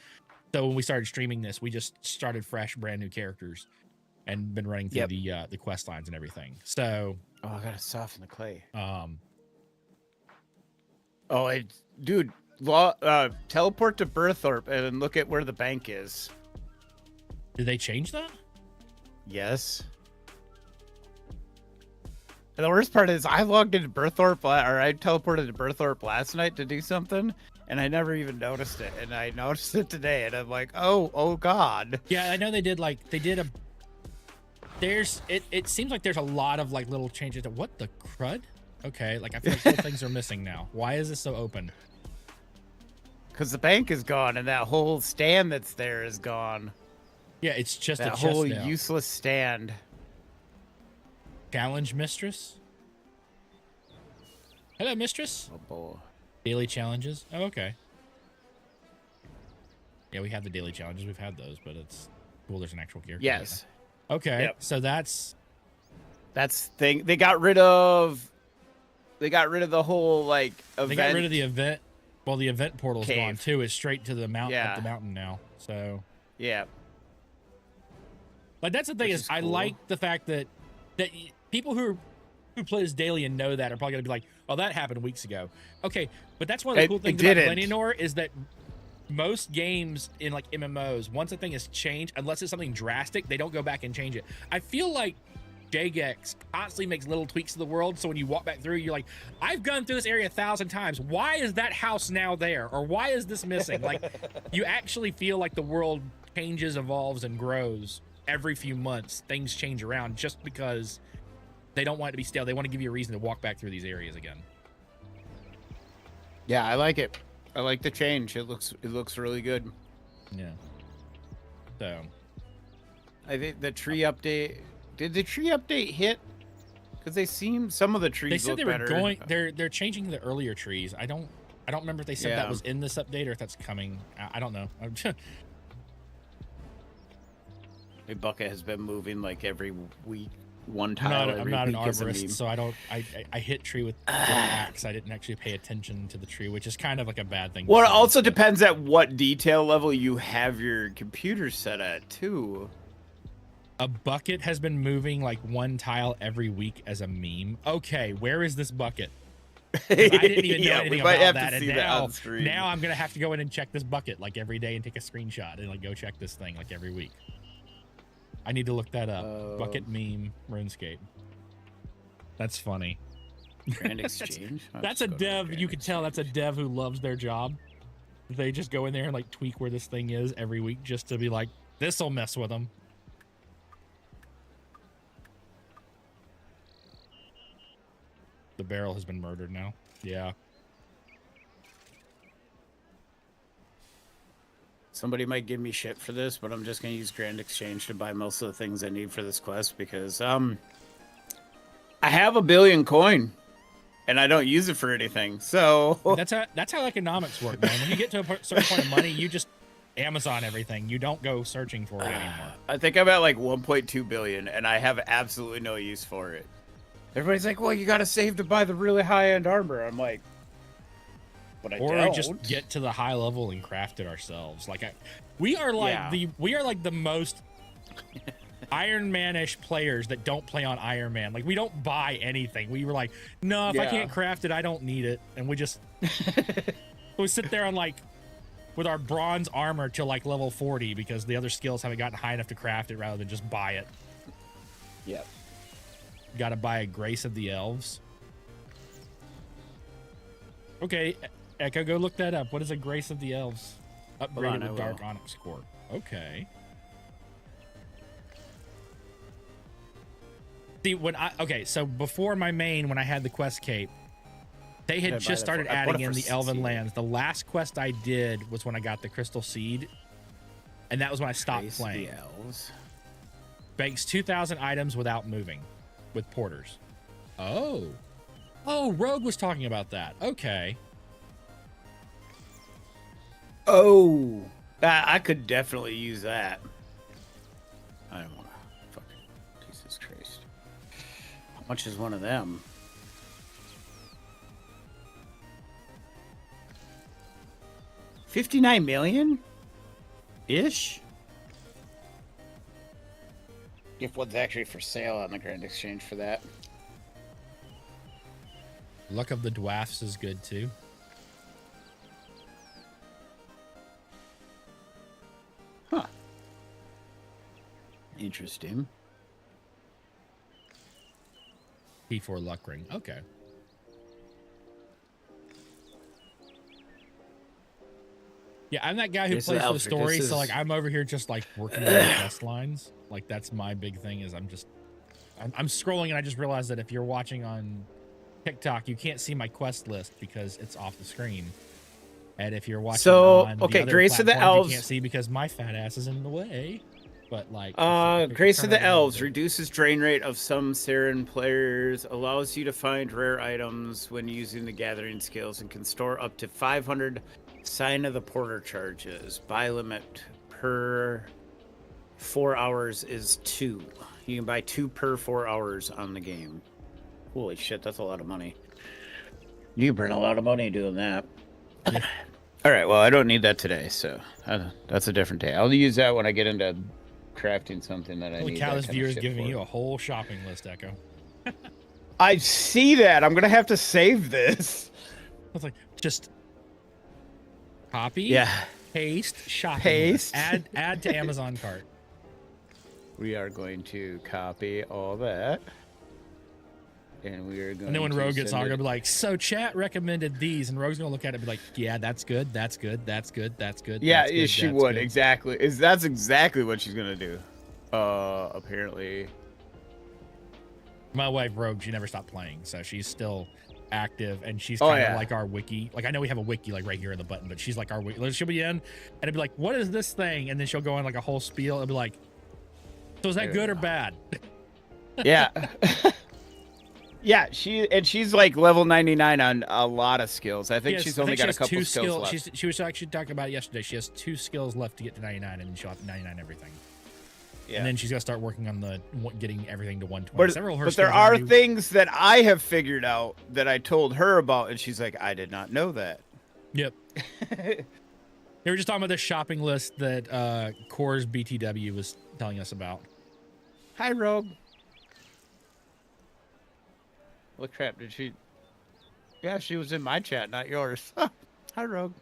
So when we started streaming this, we just started fresh, brand new characters, and been running through the quest lines and everything. So I gotta soften the clay. Dude, teleport to Berthorpe and look at where the bank is. Did they change that? Yes. And the worst part is I logged into Berthorpe, or I teleported to Berthorpe last night to do something, and I never even noticed it. And I noticed it today, and I'm like, oh God. Yeah, I know they did a. It seems like there's a lot of like little changes. What the crud? Okay, like I feel like little things are missing now. Why is this so open? Because the bank is gone, and that whole stand that's there is gone. Yeah, it's just that a chest whole now. useless stand. Challenge mistress. Hello, mistress. Oh boy. Daily challenges. Oh, okay. Yeah, we have the daily challenges. We've had those, but it's cool. There's an actual character. Yes. There. Okay. Yep. So that's thing. They got rid of the whole like event. They got rid of the event. Well, the event portal's cave. gone too. It's straight to the mountain, Yeah. up the mountain now. So yeah. Like that's the thing Which is is I cool. like the fact that people who play this daily and know that are probably gonna be like, oh, that happened weeks ago. Okay, but that's one of the cool things about didn't. Glenionor is that most games in like MMOs, once a thing is changed, unless it's something drastic, they don't go back and change it. I feel like Jagex constantly makes little tweaks to the world, so when you walk back through, you're like, I've gone through this area 1,000 times. Why is that house now there? Or why is this missing? Like, you actually feel like the world changes, evolves, and grows every few months. Things change around just because they don't want it to be stale. They want to give you a reason to walk back through these areas again. Yeah, I like it. I like the change. It looks really good. Yeah. So I think the tree update. Did the tree update hit? Because some of the trees they said look they were better. going. They're changing the earlier trees. I don't remember if they said that Yeah. was in this update or if that's coming. I don't know. My bucket has been moving like every week, one I'm tile. not every an week as a arborist, meme. so I don't. I hit tree with an axe. I didn't actually pay attention to the tree, which is kind of like a bad thing. to Well, it say, also but- depends at what detail level you have your computer set at too. A bucket has been moving like one tile every week as a meme. Okay, where is this bucket? 'Cause I didn't even know Yeah, anything we might about have that. to And see that now, on stream. now I'm gonna have to go in and check this bucket like every day and take a screenshot and like go check this thing like every week. I need to look that up. Bucket meme RuneScape. That's funny. Grand exchange. I'll That's just a go to dev. Grand You can tell that's a Exchange. dev who loves their job. They just go in there and like tweak where this thing is every week just to be like, this'll mess with them. The barrel has been murdered now. Yeah. Somebody might give me shit for this, but I'm just gonna use Grand Exchange to buy most of the things I need for this quest because I have 1 billion coin and I don't use it for anything. So That's how economics work, man. When you get to a certain point of money, you just Amazon everything. You don't go searching for it anymore. I think I'm at like 1.2 billion and I have absolutely no use for it. Everybody's like, well, you gotta save to buy the really high-end armor. I'm like, but I Or don't. just get to the high level and craft it ourselves. Like we are like Yeah. the most Iron Man-ish players that don't play on Iron Man. Like we don't buy anything. We were like, no, if I Yeah. can't craft it, I don't need it. And we just we sit there on like with our bronze armor till like level 40 because the other skills haven't gotten high enough to craft it rather than just buy it. Yep. Got to buy a Grace of the Elves. Okay, Echo, go look that up. What is a Grace of the Elves? Upgraded on, I with Dark will. Onyx core. Okay. See, so before my main, when I had the quest cape, They had Did I buy just that started for? I bought adding it in for the Elven seed. Lands. The last quest I did was when I got the Crystal Seed, and that was when I stopped Trace playing. the elves. Banks 2,000 items without moving with porters. Oh. Oh, Rogue was talking about that. Okay. Oh, I could definitely use that. I don't want to. Fucking Jesus Christ. How much is one of them? $59 million? Ish? If one's actually for sale on the Grand Exchange for that. Luck of the Dwarfs is good too. Huh. Interesting. P4 Luck Ring. Okay. Yeah, I'm that guy who This is plays for the Alfred. story, This so is- like I'm over here just like working on the quest lines. Like that's my big thing is I'm scrolling and I just realized that if you're watching on TikTok, you can't see my quest list because it's off the screen. And if you're watching So, on the okay, other Grace of the platforms, Elves- you can't see because my fat ass is in the way. But like, Grace of the Elves Reduce. reduces drain rate of some Saren players, allows you to find rare items when using the gathering skills, and can store up to 500 Sign of the Porter charges. Buy limit per 4 hours is 2. You can buy 2 per 4 hours on the game. Holy shit, that's a lot of money. You burn a lot of money doing that. All right, well, I don't need that today, so that's a different day. I'll use that when I get into crafting something that I Holy need. cow, that this kind of viewer is shit giving for. you a whole shopping list, Echo. I see that. I'm gonna have to save this. I was like, just copy, Yeah, paste, shopping Paste. list. Add to Amazon cart. we are going to copy all that, and we are going. And then when to Rogue gets send on, it- gonna be like, so chat recommended these, and Rogue's gonna look at it and be like, yeah, that's good, that's good, that's good, that's good. Yeah, that's good, she that's would good. exactly. That's exactly what she's gonna do. Apparently. My wife Rogue, she never stopped playing, so she's still active, and she's Oh, kind of yeah. like our wiki. Like I know we have a wiki like right here in the button, but she's like our wiki. She'll be in, and it'd be like, what is this thing? And then she'll go on like a whole spiel and be like, so is that There good we or go. bad? Yeah. Yeah, she's like level 99 on a lot of skills. I think Yes, she's I only think got a she has couple two skills left. She was actually talking about it yesterday. She has 2 skills left to get to 99, and then she'll have 99 everything. Yeah. And then she's got to start working on getting everything to 120. But, Several of her but there skills are already- things that I have figured out that I told her about, and she's like, I did not know that. Yep. They were just talking about this shopping list that Core's BTW was telling us about. Hi, Rogue. What crap did she? Yeah, she was in my chat, not yours. Hi, Rogue.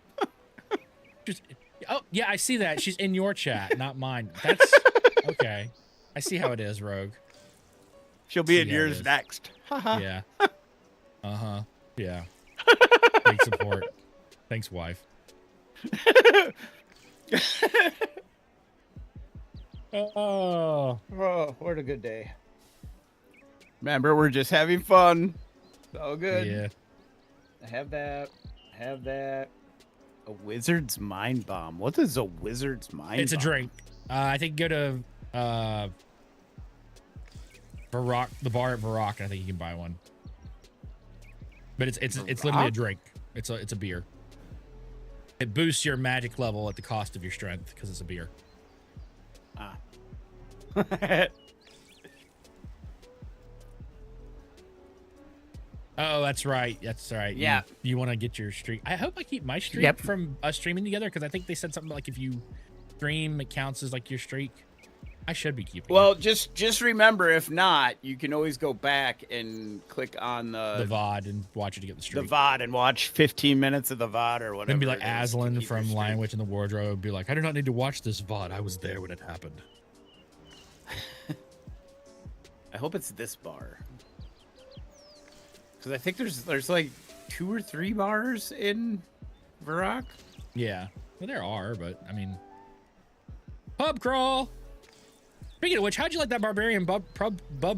Just, oh yeah, I see that. She's in your chat, not mine. That's okay. I see how it is, Rogue. She'll be in Yeah, it yours is. next. Haha. Yeah. Uh-huh. Yeah. Big support. Thanks, wife. Oh. Oh, what a good day. Remember, we're just having fun. It's all good. Yeah. Have that. Have that. A wizard's mind bomb. What is a wizard's mind It's a bomb? drink. I think go to Varrock, the bar at Varrock, and I think you can buy one. But it's literally a Varrock? drink. It's a beer. It boosts your magic level at the cost of your strength because it's a beer. Ah. Oh, that's right. That's right. Yeah. You want to get your streak. I hope I keep my streak Yep. from us streaming together because I think they said something like if you stream, it counts as like your streak. I should be keeping Well, just remember, if not, you can always go back and click on the the VOD and watch it to get the streak. VOD and watch 15 minutes of the VOD or whatever. Then be like it is to Aslan keep your from streak. Lion Witch in the Wardrobe. Be like, I do not need to watch this VOD. I was there when it happened. I hope it's this bar. Because I think there's like 2 or 3 bars in Varrock. Yeah, well, there are, but I mean, pub crawl. Speaking of which, how'd you like that barbarian pub blah, blah,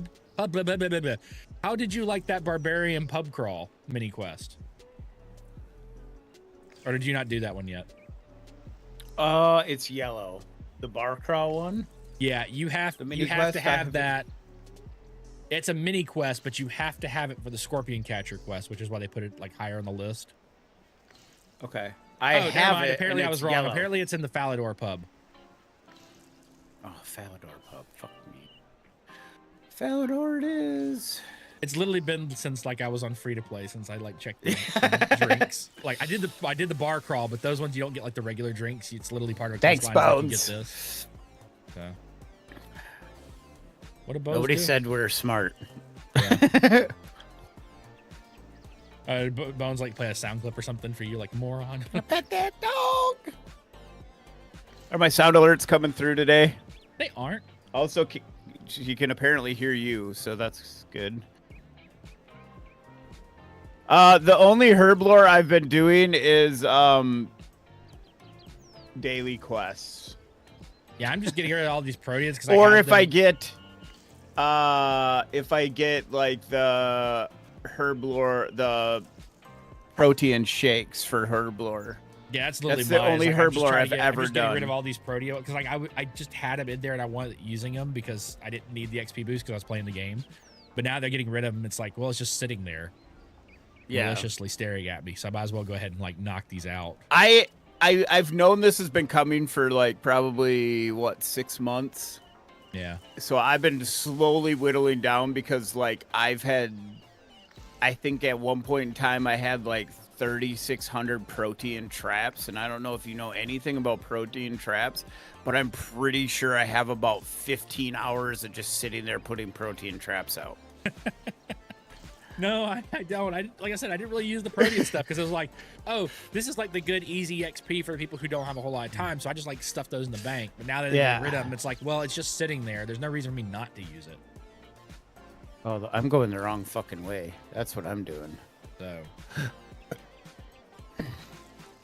blah, blah, blah. How did you like that barbarian pub crawl mini quest? Or did you not do that one yet? It's yellow. The bar crawl one. Yeah, you have The mini you have quest, to I have haven't- that. It's a mini quest, but you have to have it for the Scorpion Catcher quest, which is why they put it like higher on the list. Okay. Oh, I never have mind. it. Apparently, and I was it's wrong. yellow. Apparently, it's in the Falador pub. Oh, Falador pub. Fuck me. Falador it is. It's literally been since like I was on free to play since I like checked the drinks. Like I did the bar crawl, but those ones you don't get like the regular drinks. It's literally part of a Thanks, quest line, like, you Bones. get this. So. What about Nobody said we're smart. Bones like play a sound clip or something for you, like moron. Pet that dog. Are my sound alerts coming through today? They aren't. Also, he can apparently hear you, so that's good. The only herb lore I've been doing is daily quests. Yeah, I'm just getting rid of all these proteans because Or if I get like the herb lore, the protein shakes for herb lore. yeah, that's literally that's the mine. It's only like, I'm herb just lore trying I've to get, ever I'm just getting rid done. of all these proteo because like I just had them in there and I wanted using them because I didn't need the XP boost because I was playing the game. But now they're getting rid of them. It's like, well, it's just sitting there, maliciously staring at me. So I might as well go ahead and like knock these out. I've known this has been coming for like probably 6 months. Yeah. So I've been slowly whittling down because like I think at one point in time I had like 3,600 protein traps, and I don't know if you know anything about protein traps, but I'm pretty sure I have about 15 hours of just sitting there putting protein traps out. No, I don't. Like I said, I didn't really use the protein stuff because it was like, oh, this is like the good easy XP for the people who don't have a whole lot of time. So I just like stuffed those in the bank. But now that they're getting rid of them, it's like, well, it's just sitting there. There's no reason for me not to use it. Oh, I'm going the wrong fucking way. That's what I'm doing. So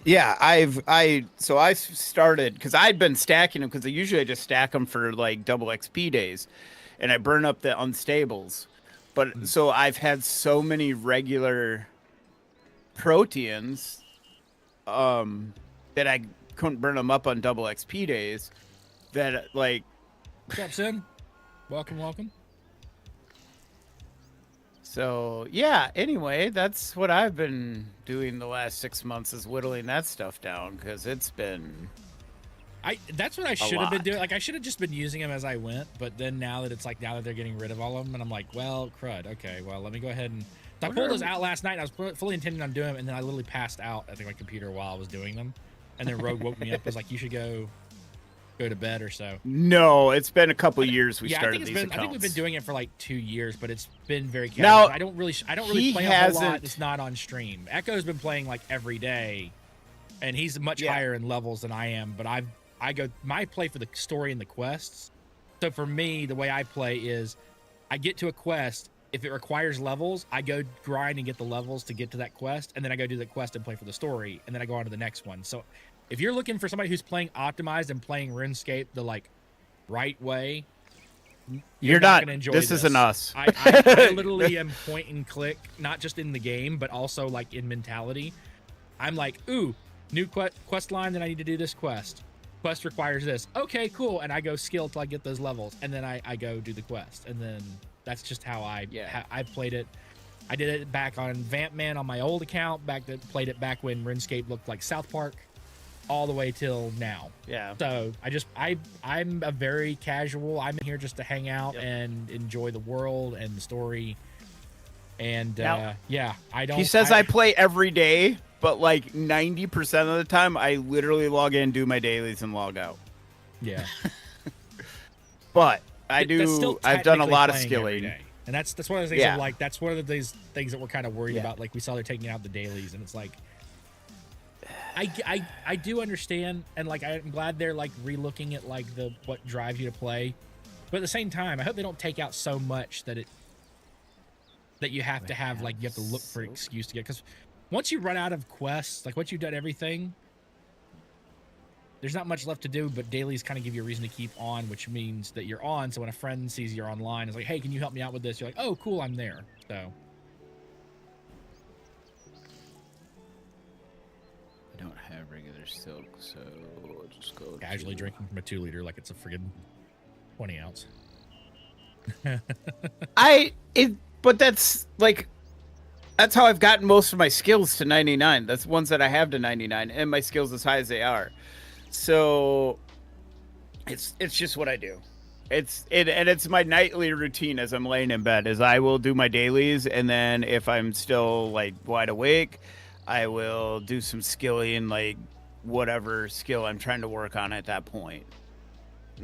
Yeah, I started because I'd been stacking them because usually I just stack them for like double XP days, and I burn up the unstables. But so I've had so many regular proteins, that I couldn't burn them up on double XP days. That like, what's up, Sin? Welcome. so yeah. Anyway, that's what I've been doing the last 6 months is whittling that stuff down because it's been. That's what I should have been lot. doing. Like I should have just been using them as I went, but then now that they're getting rid of all of them, and I'm like, well, crud. Okay, well, let me go ahead and. So I pulled those out last night. And I was fully intending on doing them, and then I literally passed out at my computer while I was doing them, and then Rogue woke me up. Was like, you should go to bed or so. No, it's been a couple years we Yeah, started these accounts. I think we've been doing it for like 2 years, but it's been very casual. Now, I don't really he play a whole lot. hasn't- It's not on stream. Echo's been playing like every day, and he's much higher in levels than I am. But I play for the story and the quests. So for me, the way I play is, I get to a quest. If it requires levels, I go grind and get the levels to get to that quest, and then I go do the quest and play for the story, and then I go on to the next one. So if you're looking for somebody who's playing optimized and playing RuneScape the like right way, You're not. gonna enjoy This isn't us. I literally am point and click, not just in the game, but also like in mentality. I'm like, ooh, new quest line, then I need to do this quest. Quest requires this. Okay, cool. And I go skill till I get those levels, and then I go do the quest, and then that's just how I played it. I did it back on Vampman on my old account. Played it back when RuneScape looked like South Park, all the way till now. Yeah. So I'm a very casual. I'm here just to hang out and enjoy the world and the story. And Now, I don't. He says I play every day, but like 90% of the time, I literally log in, do my dailies, and log out. Yeah. But That's still I've done a technically lot of playing every skilling. day. And that's one of the things Yeah. of like that's one of these things that we're kind of worried Yeah. about. Like we saw they're taking out the dailies, and it's like I do understand, and like I'm glad they're like relooking at like what drives you to play, but at the same time, I hope they don't take out so much that you have to have like you have to look for an excuse to get, because once you run out of quests, like once you've done everything, there's not much left to do, but dailies kind of give you a reason to keep on, which means that you're on. So when a friend sees you're online, it's like, hey, can you help me out with this? You're like, oh, cool, I'm there. So I don't have regular silk, so we'll just go Casually to... drinking from a 2-liter like it's a friggin' 20 ounce. But that's like, that's how I've gotten most of my skills to 99. That's ones that I have to 99, and my skills as high as they are. So it's just what I do. It's my nightly routine as I'm laying in bed is I will do my dailies, and then if I'm still like wide awake, I will do some skilling, like whatever skill I'm trying to work on at that point.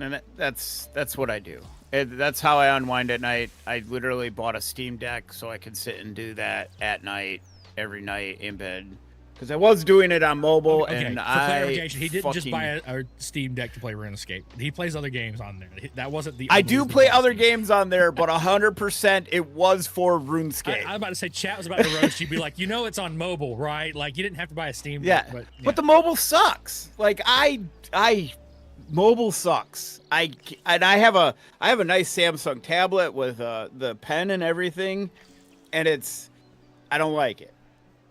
And that's what I do. That's how I unwind at night. I literally bought a Steam Deck so I could sit and do that at night, every night in bed. Because I was doing it on mobile, Okay, and for clarification, he didn't just buy a Steam Deck to play RuneScape. He plays other games on there. That wasn't the. I do play other games on there, but 100% it was for RuneScape. I'm about to say, chat was about to roast you. Be like, it's on mobile, right? Like, you didn't have to buy a Steam Deck. Yeah, But but the mobile sucks. Like mobile sucks. I have a nice Samsung tablet with the pen and everything, and I don't like it.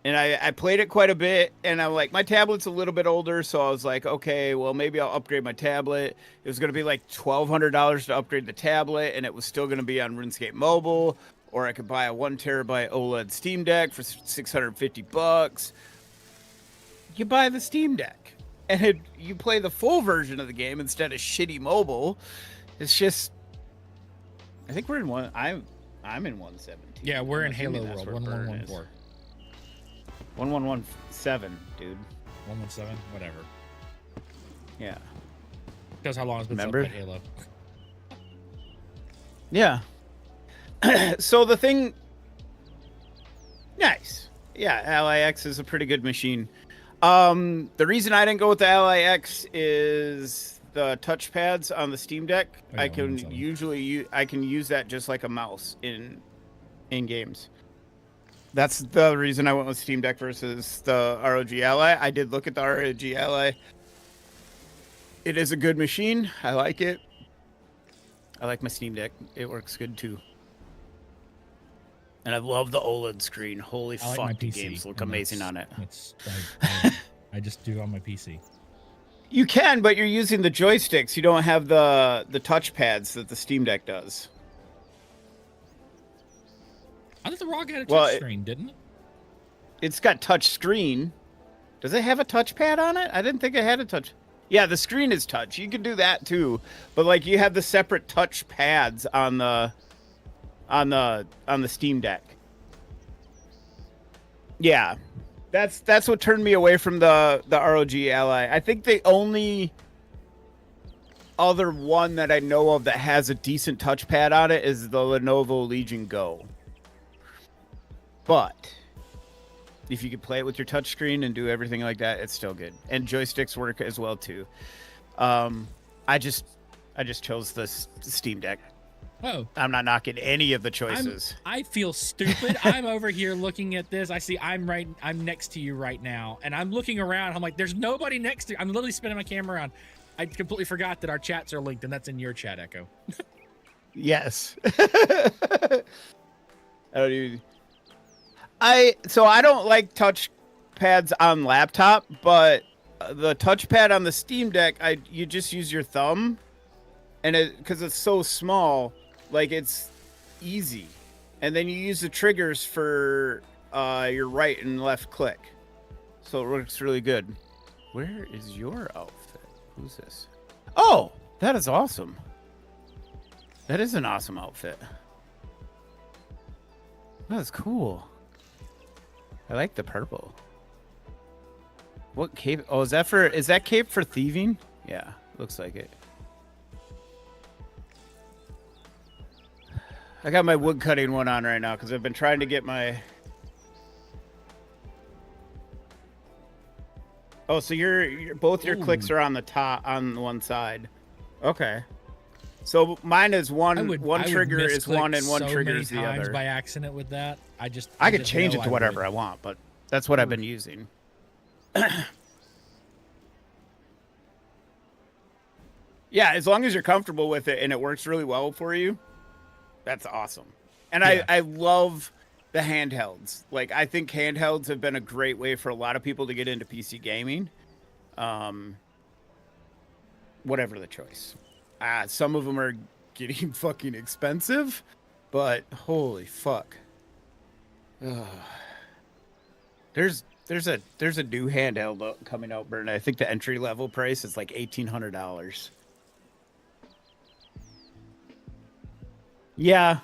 And I played it quite a bit, and I'm like, my tablet's a little bit older, so I was like, okay, well, maybe I'll upgrade my tablet. It was going to be like $1,200 to upgrade the tablet, and it was still going to be on RuneScape Mobile, or I could buy a 1 terabyte OLED Steam Deck for $650. You buy the Steam Deck, and you play the full version of the game instead of shitty mobile. It's just, I think we're in one. I'm in 117. Yeah, we're in I'm assuming Halo that's World. where Burn 1114. 1117, dude. 117, whatever. Yeah. Because how long it's been since I Remember? played Halo. Yeah. So the thing, nice. Yeah, LIX is a pretty good machine. The reason I didn't go with the LIX is the touchpads on the Steam Deck. Oh, yeah, I can 117. usually I can use that just like a mouse in games. That's the reason I went with Steam Deck versus the ROG Ally. I did look at the ROG Ally. It is a good machine. I like it. I like my Steam Deck. It works good too. And I love the OLED screen. Holy I like my fuck, the PC. games look and amazing on it. I just do on my PC. You can, but you're using the joysticks. You don't have the touchpads that the Steam Deck does. I thought the ROG had a Well, touchscreen, didn't it? It's got touch screen. Does it have a touchpad on it? I didn't think it had a touch. Yeah, the screen is touch. You can do that too. But like you have the separate touch pads on the Steam Deck. Yeah. That's what turned me away from the ROG Ally. I think the only other one that I know of that has a decent touchpad on it is the Lenovo Legion Go. But if you could play it with your touchscreen and do everything like that, it's still good. And joysticks work as well too. I just chose the Steam Deck. Oh, I'm not knocking any of the choices. I feel stupid. I'm over here looking at this. I see I'm next to you right now, and I'm looking around. I'm like, there's nobody next to. I'm literally spinning my camera around. I completely forgot that our chats are linked, and that's in your chat, Echo. Yes. I don't like touch pads on laptop, but the touchpad on the Steam Deck, you just use your thumb, and because it's so small, like it's easy, and then you use the triggers for your right and left click, so it works really good. Where is your outfit? Who's this? Oh, that is awesome. That is an awesome outfit. That's cool. I like the purple. What cape? Oh, is that cape for thieving? Yeah, looks like it. I got my wood cutting one on right now because I've been trying to get my. Oh, so both your clicks are on the top on one side. Okay. So mine is one trigger is one and one trigger is the other. By accident with that, I could just change know it to I whatever would. I want, but that's what I've been using. Yeah, as long as you're comfortable with it and it works really well for you, that's awesome. And Yeah. I love the handhelds. Like, I think handhelds have been a great way for a lot of people to get into PC gaming. Whatever the choice. Some of them are getting fucking expensive, but holy fuck. Ugh. There's a new handheld coming out, Bert. I think the entry level price is like $1,800. Yeah,